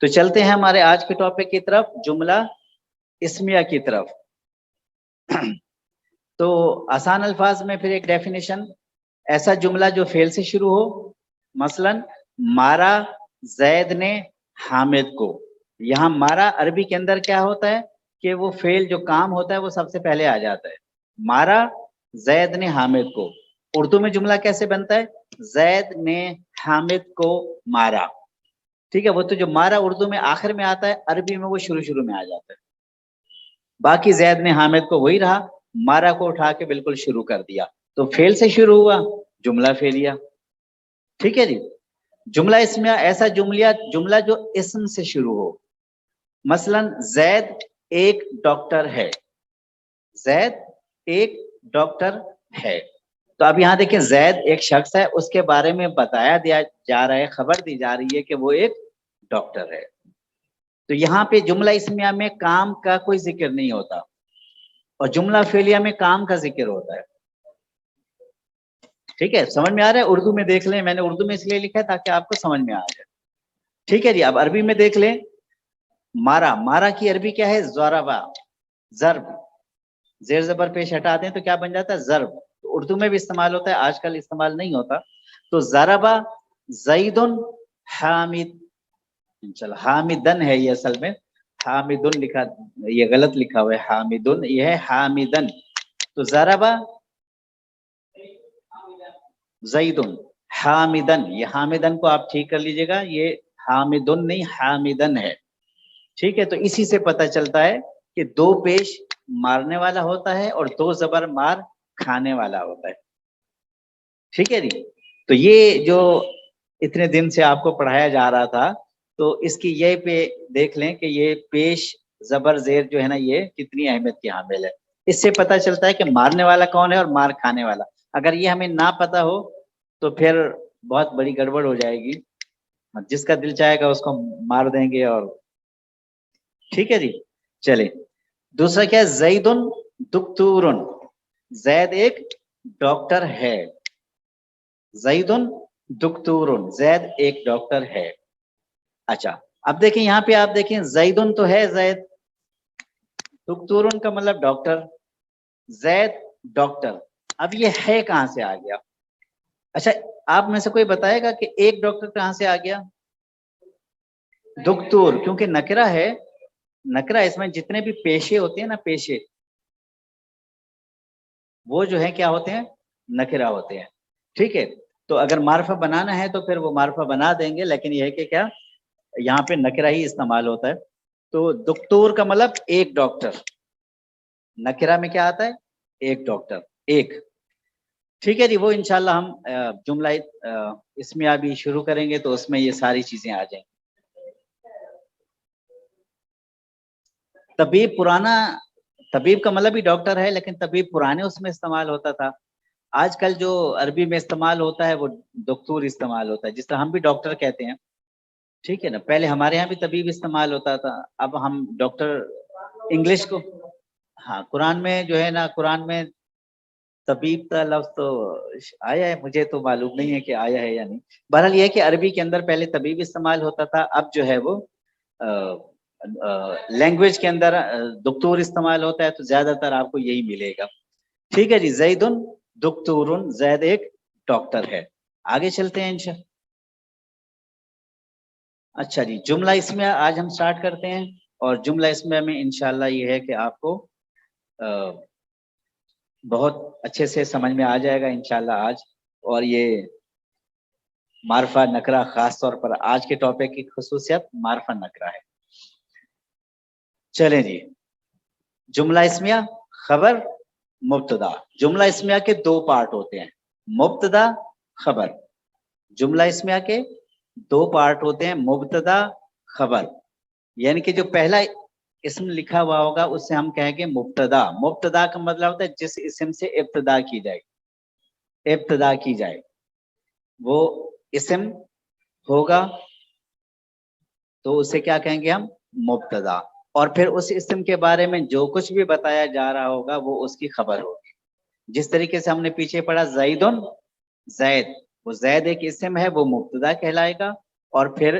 تو چلتے ہیں ہمارے آج کے ٹاپک کی طرف، جملہ اسمیہ کی طرف۔ تو آسان الفاظ میں پھر ایک ڈیفینیشن، ایسا جملہ جو فعل سے شروع ہو، مثلا مارا زید نے حامد کو۔ یہاں مارا عربی کے اندر کیا ہوتا ہے کہ وہ فعل جو کام ہوتا ہے وہ سب سے پہلے آ جاتا ہے، مارا زید نے حامد کو۔ اردو میں جملہ کیسے بنتا ہے؟ زید نے حامد کو مارا، ٹھیک ہے۔ وہ تو جو مارا اردو میں آخر میں آتا ہے، عربی میں وہ شروع میں آ جاتا ہے۔ باقی زید نے حامد کو وہی رہا، مارا کو اٹھا کے بالکل شروع کر دیا، تو فعل سے شروع ہوا، جملہ فعلیہ، ٹھیک ہے جی۔ جملہ اسمیہ ایسا جملہ جو اسم سے شروع ہو، مثلا زید ایک ڈاکٹر ہے، زید ایک ڈاکٹر ہے۔ تو اب یہاں دیکھیں زید ایک شخص ہے، اس کے بارے میں بتایا دیا جا رہا ہے، خبر دی جا رہی ہے کہ وہ ایک ڈاکٹر ہے۔ تو یہاں پہ جملہ اسمیہ میں کام کا کوئی ذکر نہیں ہوتا، اور جملہ فعلیہ میں کام کا ذکر ہوتا ہے، ٹھیک ہے۔ سمجھ میں آ رہا ہے؟ اردو میں دیکھ لیں، میں نے اردو میں اس لیے لکھا ہے تاکہ آپ کو سمجھ میں آ جائے، ٹھیک ہے جی۔ اب عربی میں دیکھ لیں، مارا، مارا کی عربی کیا ہے؟ ضربا، ضرب، زیر زبر پیش ہٹا دیں تو کیا بن جاتا ہے؟ ضرب۔ تو اردو میں بھی استعمال ہوتا ہے، آج کل استعمال نہیں ہوتا۔ تو ضربا زید حامد، چل حامدن ہے یہ، اصل میں حامدن لکھا، یہ غلط لکھا ہوا ہے، حامدن یہ ہے حامدن۔ تو ضربا زیدن حامدن، یہ حامدن کو آپ ٹھیک کر لیجئے گا، یہ حامدن نہیں حامدن ہے، ٹھیک ہے۔ تو اسی سے پتہ چلتا ہے کہ دو پیش مارنے والا ہوتا ہے اور دو زبر مار کھانے والا ہوتا ہے، ٹھیک ہے جی۔ تو یہ جو اتنے دن سے آپ کو پڑھایا جا رہا تھا، تو اس کی یہ پہ دیکھ لیں کہ یہ پیش زبر زیر جو ہے نا، یہ کتنی اہمیت کی حامل ہے۔ اس سے پتہ چلتا ہے کہ مارنے والا کون ہے اور مار کھانے والا۔ اگر یہ ہمیں نہ پتہ ہو تو پھر بہت بڑی گڑبڑ ہو جائے گی، جس کا دل چاہے گا اس کو مار دیں گے، اور ٹھیک ہے جی۔ چلے دوسرا کیا ہے؟ زیدن دکتورن، زید ایک ڈاکٹر ہے، زیدن دکتورن، زید ایک ڈاکٹر ہے۔ اچھا اب دیکھیں یہاں پہ، آپ دیکھیں زیدن تو ہے زید، دکتورن کا مطلب ڈاکٹر، زید ڈاکٹر، اب یہ ہے کہاں سے آ گیا؟ اچھا آپ میں سے کوئی بتائے گا کہ ایک ڈاکٹر کہاں سے آ گیا؟ دکتور، کیونکہ نکرہ ہے، نکرہ اس میں جتنے بھی پیشے ہوتے ہیں نا، پیشے وہ جو ہے کیا ہوتے ہیں؟ نکرہ ہوتے ہیں، ٹھیک ہے۔ تو اگر معرفہ بنانا ہے تو پھر وہ معرفہ بنا دیں گے، لیکن یہ ہے کہ کیا یہاں پہ نکرہ ہی استعمال ہوتا ہے۔ تو دکتور کا مطلب ایک ڈاکٹر، نکرہ میں کیا آتا ہے؟ ایک ڈاکٹر، ایک، ٹھیک ہے جی۔ وہ انشاءاللہ ہم جملہ اسمیہ بھی شروع کریں گے تو اس میں یہ ساری چیزیں آ جائیں گی۔ طبیب پرانا، طبیب کا مطلب بھی ڈاکٹر ہے، لیکن طبیب پرانے اس میں استعمال ہوتا تھا۔ آج کل جو عربی میں استعمال ہوتا ہے وہ دکتور استعمال ہوتا ہے، جس طرح ہم بھی ڈاکٹر کہتے ہیں، ٹھیک ہے نا۔ پہلے ہمارے یہاں بھی طبیب استعمال ہوتا تھا، اب ہم ڈاکٹر انگلش کو، ہاں قرآن میں جو ہے نا، قرآن میں طبیب کا لفظ تو آیا ہے، مجھے تو معلوم نہیں ہے کہ آیا ہے یا نہیں۔ بہرحال یہ ہے کہ عربی کے اندر پہلے طبیب استعمال ہوتا تھا، اب جو ہے وہ لینگویج کے اندر دکتور استعمال ہوتا ہے، تو زیادہ تر آپ کو یہی ملے گا، ٹھیک ہے جی۔ زیدن دکتورن، زید ایک ڈاکٹر ہے۔ آگے چلتے ہیں انشاءاللہ۔ اچھا جی، جملہ اسمیہ آج ہم سٹارٹ کرتے ہیں، اور جملہ اسمیہ میں انشاءاللہ یہ ہے کہ آپ کو بہت اچھے سے سمجھ میں آ جائے گا انشاءاللہ آج۔ اور یہ معرفہ نکرہ، خاص طور پر آج کے ٹاپک کی خصوصیت معرفہ نکرہ ہے۔ چلیں جی، جملہ اسمیہ، خبر، مبتدا۔ جملہ اسمیہ کے دو پارٹ ہوتے ہیں، مبتدا، خبر۔ جملہ اسمیہ کے دو پارٹ ہوتے ہیں، مبتدا، خبر، یعنی کہ جو پہلا اسم لکھا ہوا ہوگا اس سے ہم کہیں گے مبتدا۔ مبتدا کا مطلب ہوتا ہے جس اسم سے ابتدا کی جائے، ابتدا کی جائے، وہ اسم ہوگا تو اسے کیا کہیں گے ہم؟ مبتدا۔ اور پھر اس اسم کے بارے میں جو کچھ بھی بتایا جا رہا ہوگا وہ اس کی خبر ہوگی۔ جس طریقے سے ہم نے پیچھے پڑھا زیدن، زید، وہ زید ایک اسم ہے، وہ مبتدا کہلائے گا، اور پھر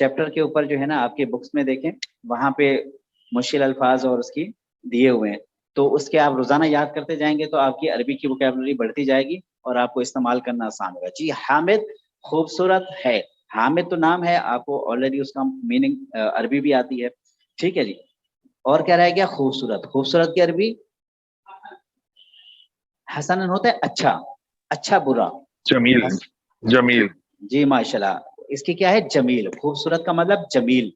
چیپٹر کے اوپر جو ہے نا آپ کے بکس میں دیکھیں وہاں پہ مشکل الفاظ اور اس کی دیے ہوئے ہیں، تو اس کے آپ روزانہ یاد کرتے جائیں گے تو آپ کی عربی کی ووکیبلری بڑھتی جائے گی اور آپ کو استعمال کرنا آسان ہوگا. جی حامد خوبصورت ہے. حامد تو نام ہے، آپ کو آلریڈی اس کا میننگ عربی بھی آتی ہے. ٹھیک ہے جی. اور کیا رہ گیا؟ خوبصورت. خوبصورت کی عربی حسن ہوتا ہے اچھا، اچھا برا. جمیل. جمیل. جی ماشاء اللہ. اس کی کیا ہے؟ جمیل. خوبصورت کا مطلب جمیل.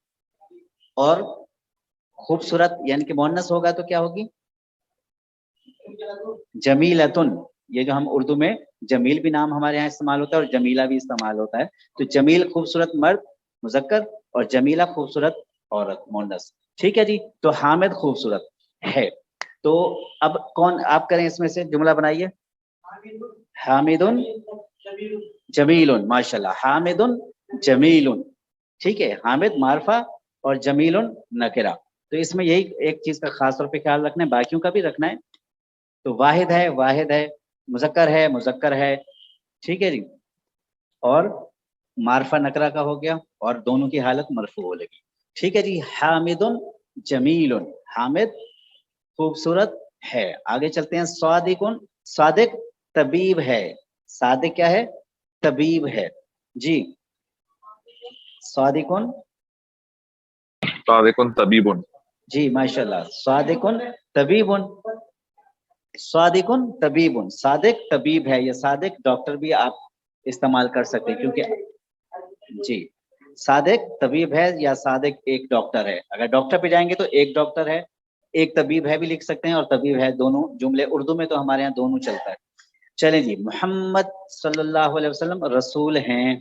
اور خوبصورت یعنی کہ مؤنث ہوگا تو کیا ہوگی؟ جمیلتن. یہ جو ہم اردو میں جمیل بھی نام ہمارے یہاں استعمال ہوتا ہے اور جمیلہ بھی استعمال ہوتا ہے. تو جمیل خوبصورت مرد مذکر اور جمیلہ خوبصورت عورت مؤنث. ٹھیک ہے جی. تو حامد خوبصورت ہے. تو اب کون آپ کریں اس میں سے جملہ بنائیے. حامد جمیل. ماشاء اللہ. حامد جمیل. ٹھیک ہے. حامد معرفہ اور جمیل نکرہ. تو اس میں یہی ایک چیز کا خاص طور پہ خیال رکھنا ہے، باقیوں کا بھی رکھنا ہے. تو واحد ہے واحد ہے، مذکر ہے مذکر ہے. ٹھیک ہے جی. اور معرفہ نکرہ کا ہو گیا اور دونوں کی حالت مرفوع ہو لگی. ٹھیک ہے جی. حامد جمیل. حامد خوبصورت ہے. آگے چلتے ہیں. صادق. صادق طبیب ہے. صادق کیا ہے؟ طبیب ہے. جی. صادق. صادق طبیب. جی ماشاء اللہ. صادق طبیب. صادق طبیب. صادق طبیب ہے. یہ صادق ڈاکٹر بھی آپ استعمال کر سکتے ہیں کیونکہ جی صادق طبیب ہے یا صادق ایک ڈاکٹر ہے. اگر ڈاکٹر پہ جائیں گے تو ایک ڈاکٹر ہے ایک طبیب ہے بھی لکھ سکتے ہیں اور طبیب ہے دونوں جملے اردو میں تو ہمارے یہاں دونوں چلتا ہے. چلیں جی. محمد صلی اللہ علیہ وسلم رسول ہیں.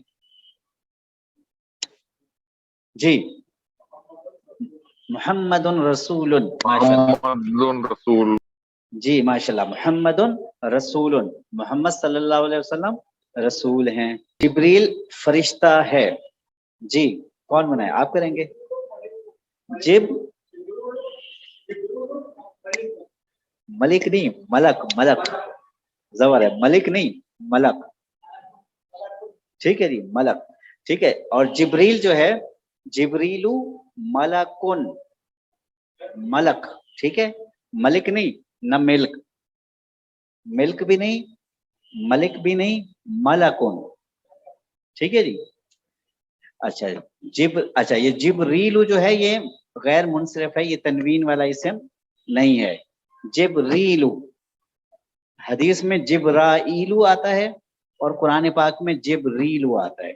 جی. محمد رسول. محمد رسول. جی ماشاء اللہ. محمد رسول. محمد صلی اللہ علیہ وسلم رسول ہیں. جبریل فرشتہ ہے. جی کون بنائے؟ آپ کریں گے. جب ملک نہیں ملک. ملک زبر ہے. ملک نہیں ملک. ٹھیک ہے جی. ملک. ٹھیک ہے. اور جبریل جو ہے جبریلو ملکن. ملک. ٹھیک ہے. ملک نہیں نہ ملک. ملک بھی نہیں ملک بھی نہیں ملکن. ٹھیک ہے جی. اچھا اچھا یہ جبریلو جو ہے یہ غیر منصرف ہے، یہ تنوین والا اسم نہیں ہے. جبریلو. حدیث میں جبرائیلو آتا ہے اور قرآن پاک میں جبریلو آتا ہے.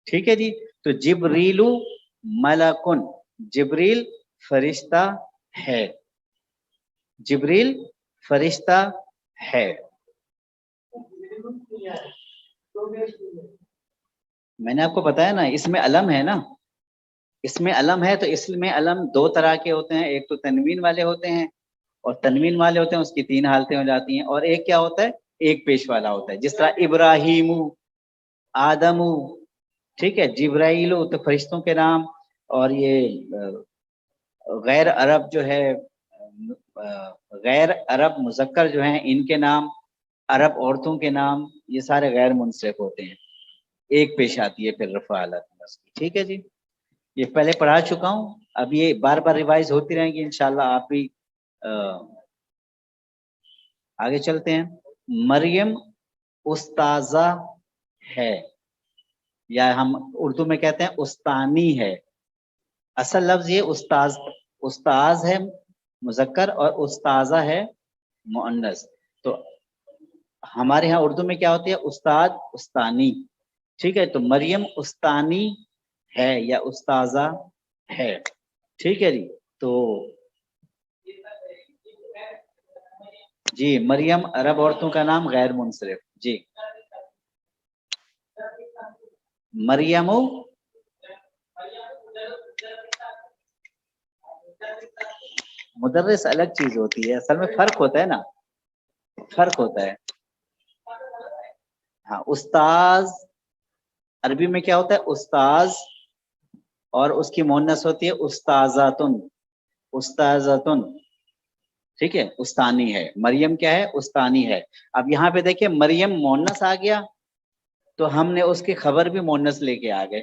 ٹھیک ہے جی. تو جبریلو ملکن. جبریل فرشتہ ہے. جبریل فرشتہ ہے. میں نے آپ کو بتایا نا اس میں علم ہے نا. اس میں علم ہے تو اس میں علم دو طرح کے ہوتے ہیں. ایک تو تنوین والے ہوتے ہیں اور تنوین والے ہوتے ہیں اس کی تین حالتیں ہو جاتی ہیں. اور ایک کیا ہوتا ہے؟ ایک پیش والا ہوتا ہے. جس طرح ابراہیم آدم. ٹھیک ہے. جبرائیل تو فرشتوں کے نام. اور یہ غیر عرب جو ہے غیر عرب مذکر جو ہیں ان کے نام، عرب عورتوں کے نام، یہ سارے غیر منصرف ہوتے ہیں. ایک پیش آتی ہے پھر رفع حالت میں اس کی. ٹھیک ہے جی. یہ پہلے پڑھا چکا ہوں. اب یہ بار بار ریوائز ہوتی رہیں گی انشاءاللہ. آپ بھی آگے چلتے ہیں. مریم استاذہ ہے یا ہم اردو میں کہتے ہیں استانی ہے. اصل لفظ یہ استاذ ہے مذکر اور استاذہ ہے مؤنث. تو ہمارے ہاں اردو میں کیا ہوتی ہے؟ استاد استانی. ٹھیک ہے. تو مریم استانی ہے یا استاذہ ہے. ٹھیک ہے جی. تو جی مریم عرب عورتوں کا نام غیر منصرف. جی مریم مدرس الگ چیز ہوتی ہے. اصل میں فرق ہوتا ہے نا، فرق ہوتا ہے. ہاں استاذ عربی میں کیا ہوتا ہے؟ استاذ اور اس کی مؤنث ہوتی ہے استاذاتن. استاذاتن. ٹھیک ہے. استانی ہے. مریم کیا ہے؟ استانی ہے. اب یہاں پہ دیکھیں مریم مؤنث آ گیا تو ہم نے اس کی خبر بھی مؤنث لے کے آ گئے.